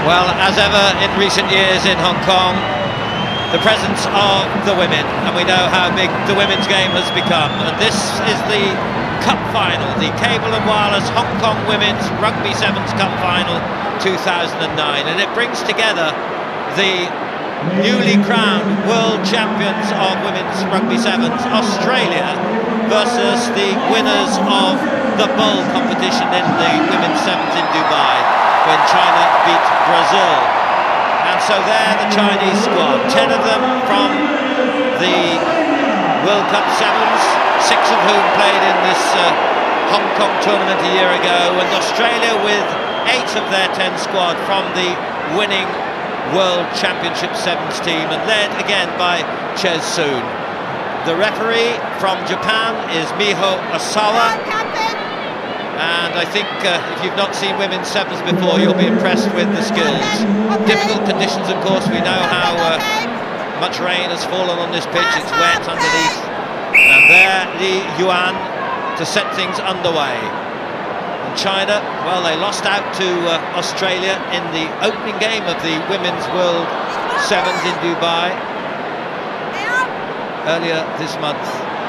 Well, as ever in recent years in Hong Kong, the presence of the women, and we know how big the women's game has become. And this is the Cup Final, the Cable and Wireless Hong Kong Women's Rugby Sevens Cup Final 2009, and it brings together the newly crowned world champions of women's rugby sevens, Australia, versus the winners of the bowl competition in the women's sevens in Dubai, when China beat Brazil. And so there the Chinese squad, 10 of them from the World Cup Sevens, 6 of whom played in this Hong Kong tournament a year ago, and Australia with 8 of their 10 squad from the winning World Championship Sevens team, and led again by Ches Soon. The referee from Japan is Miho Osawa, and I think if you've not seen women's sevens before, you'll be impressed with the skills. Difficult conditions, of course. We know how much rain has fallen on this pitch. It's wet underneath. And there, Li Yuan to set things underway. And China, well, they lost out to Australia in the opening game of the Women's World Sevens in Dubai earlier this month.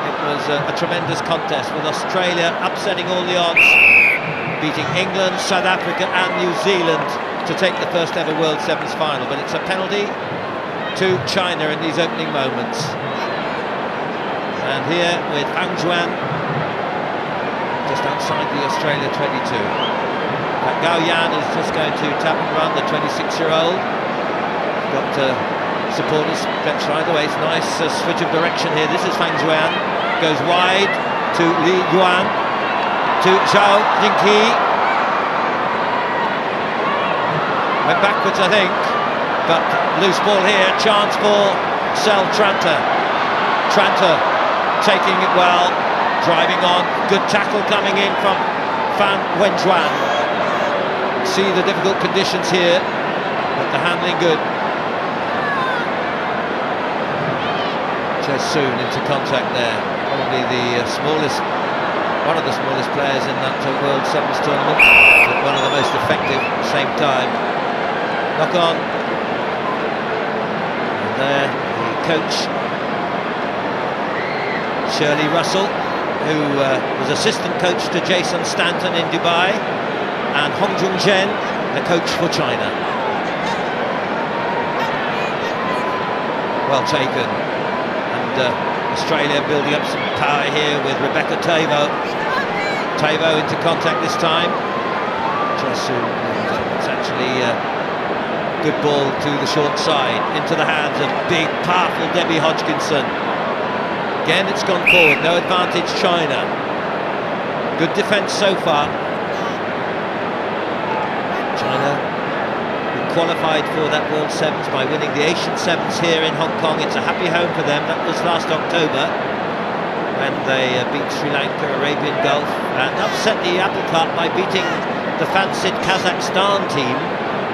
It was a tremendous contest, with Australia upsetting all the odds, beating England, South Africa and New Zealand to take the first ever World Sevens final. But it's a penalty to China in these opening moments. And here with Fang Juan just outside the Australia 22. Gao Yan is just going to tap and run, the 26-year-old. Got supporters stretched right away. It's a nice switch of direction here. This is Fang Juan. Goes wide to Li Yuan, to Zhao Jingqi. Went backwards, I think, but loose ball here. Chance for Sel Tranter. Tranter taking it well, driving on. Good tackle coming in from Fan Wenjuan. See the difficult conditions here, but the handling good. Ches Soon into contact there. Probably the one of the smallest players in that World Sevens tournament, but one of the most effective at the same time. Knock on. And there, the coach, Shirley Russell, who was assistant coach to Jason Stanton in Dubai, and Hong Jung Zhen, the coach for China. Well taken. And Australia building up some power here with Rebecca Tavo. Tavo into contact this time. Just it's actually a good ball to the short side, into the hands of big, powerful Debbie Hodgkinson. Again, it's gone forward, no advantage China. Good defence so far. China qualified for that World Sevens by winning the Asian Sevens here in Hong Kong. It's a happy home for them. That was last October when they beat Sri Lanka, Arabian Gulf, and upset the apple cart by beating the fancied Kazakhstan team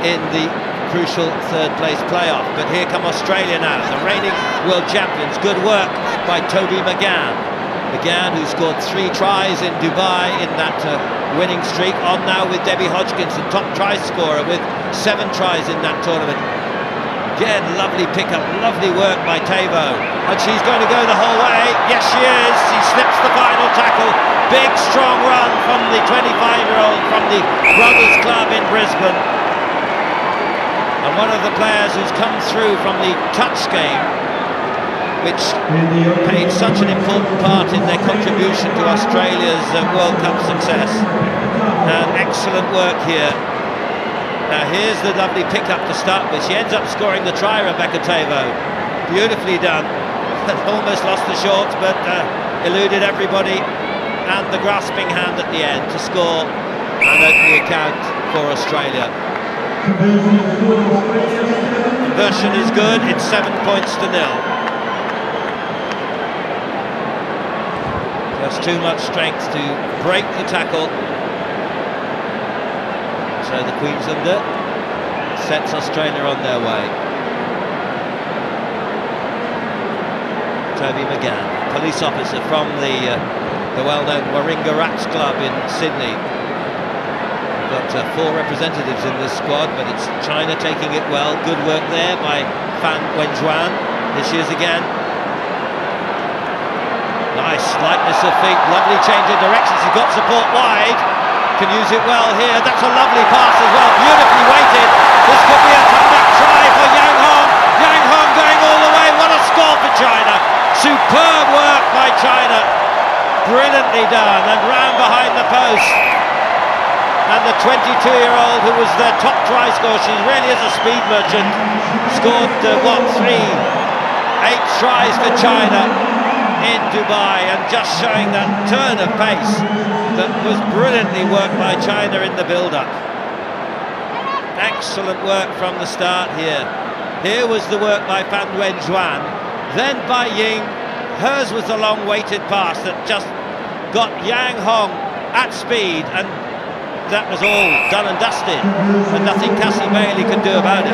in the crucial third place playoff. But here come Australia now, the reigning world champions. Good work by Toby McGann. McGann, who scored 3 tries in Dubai in that winning streak, on now with Debbie Hodgkinson, top try scorer with 7 tries in that tournament. Again, lovely pickup, lovely work by Tavo, and she's going to go the whole way. Yes, she is. She slips the final tackle. Big, strong run from the 25-year-old from the Brothers Club in Brisbane, and one of the players who's come through from the touch game, which played such an important part in their contribution to Australia's World Cup success. Excellent work here. Now here's the lovely pick-up to start with. She ends up scoring the try, Rebecca Tavo. Beautifully done. Almost lost the shorts, but eluded everybody, and the grasping hand at the end to score and open the account for Australia. Conversion is good. It's 7 points to 0. Just too much strength to break the tackle. So the Queenslander sets Australia on their way. Toby McGann, police officer from the well-known Warringah Rats Club in Sydney. Got 4 representatives in this squad, but it's China taking it well. Good work there by Fan Wenjuan. Here she is again. Nice lightness of feet, lovely change of direction. She's got support wide, can use it well here. That's a lovely pass as well, beautifully weighted. This could be a comeback try for Yang Hong. Yang Hong going all the way. What a score for China. Superb work by China. Brilliantly done, and round behind the post. And the 22-year-old, who was their top try scorer, she really is a speed merchant, scored 8 tries for China in Dubai, and just showing that turn of pace that was brilliantly worked by China in the build-up. Excellent work from the start here. Here was the work by Fan Wenjuan, then by Ying. Hers was the long weighted pass that just got Yang Hong at speed, and that was all done and dusted, and nothing Cassie Bailey could do about it.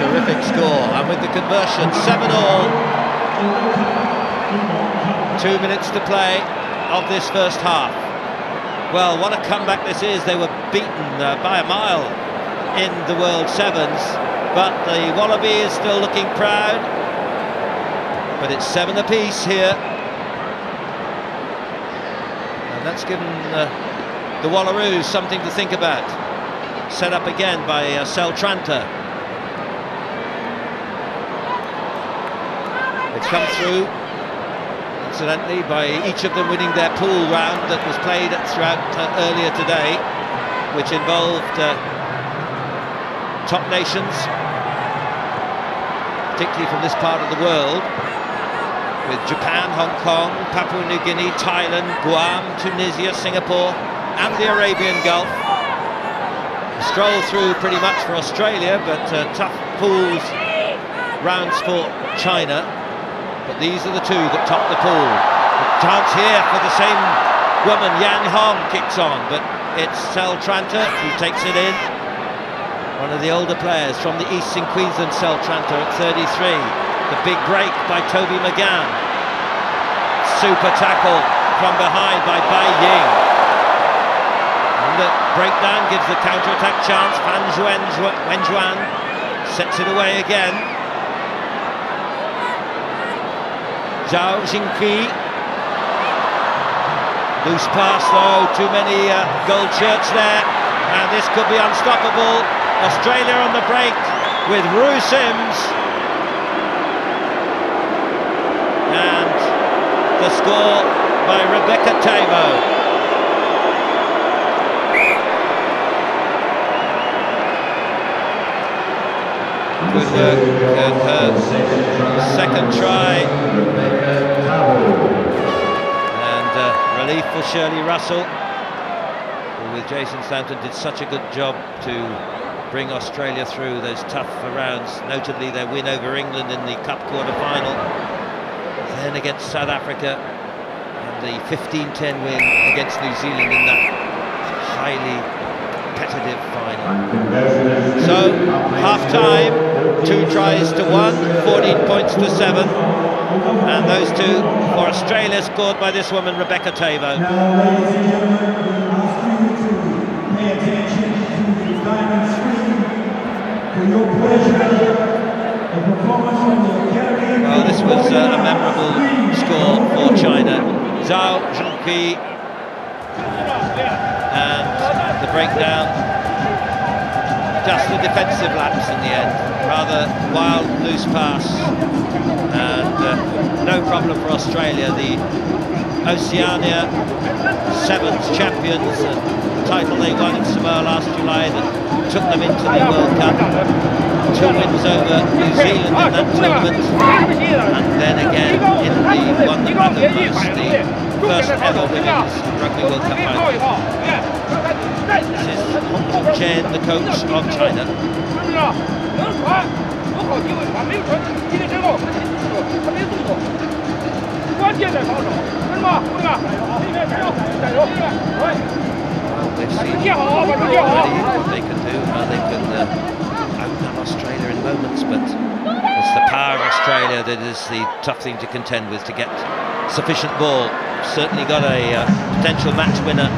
Terrific score, and with the conversion, 7-all. 2 minutes to play of this first half. Well, what a comeback this is. They were beaten by a mile in the World Sevens, but the Wallaby is still looking proud. But it's 7 apiece here. And that's given the Wallaroos something to think about. Set up again by Seltranta. It's come through, incidentally, by each of them winning their pool round that was played throughout earlier today, which involved top nations, particularly from this part of the world, with Japan, Hong Kong, Papua New Guinea, Thailand, Guam, Tunisia, Singapore, and the Arabian Gulf. Stroll through pretty much for Australia, but tough pools rounds for China. But these are the 2 that top the pool. A chance here for the same woman, Yang Hong, kicks on, but it's Seltranta who takes it in. One of the older players from the East in Queensland, Seltranta at 33. The big break by Toby McGann. Super tackle from behind by Bai Ying. And the breakdown gives the counter-attack chance. Fan Wenjuan sets it away again. Zhao Jingqi. Loose pass though, too many gold shirts there, and this could be unstoppable. Australia on the break with Rue Sims. And the score by Rebecca Tavo. Good work at her second try. And relief for Shirley Russell, who with Jason Stanton did such a good job to bring Australia through those tough rounds, notably their win over England in the Cup quarter-final, then against South Africa, and the 15-10 win against New Zealand in that highly competitive final. So, half-time, 2 tries to 1, 14 points to 7, and those 2 for Australia, scored by this woman, Rebecca Tavo. Well, this was a memorable score for China. Zhao Jingqi, and the breakdown, just a defensive lapse in the end. Rather wild, loose pass, and no problem for Australia. The Oceania Sevens champions, the title they won in Samoa last July that took them into the World Cup. 2 wins over New Zealand in that tournament, and then again in the one that mattered most, the first ever Women's Rugby World Cup final. This is Hong Chen, the coach of China. They've seen already what they can do, how they can open up Australia in moments, but it's the power of Australia that is the tough thing to contend with, to get sufficient ball. Certainly got a potential match winner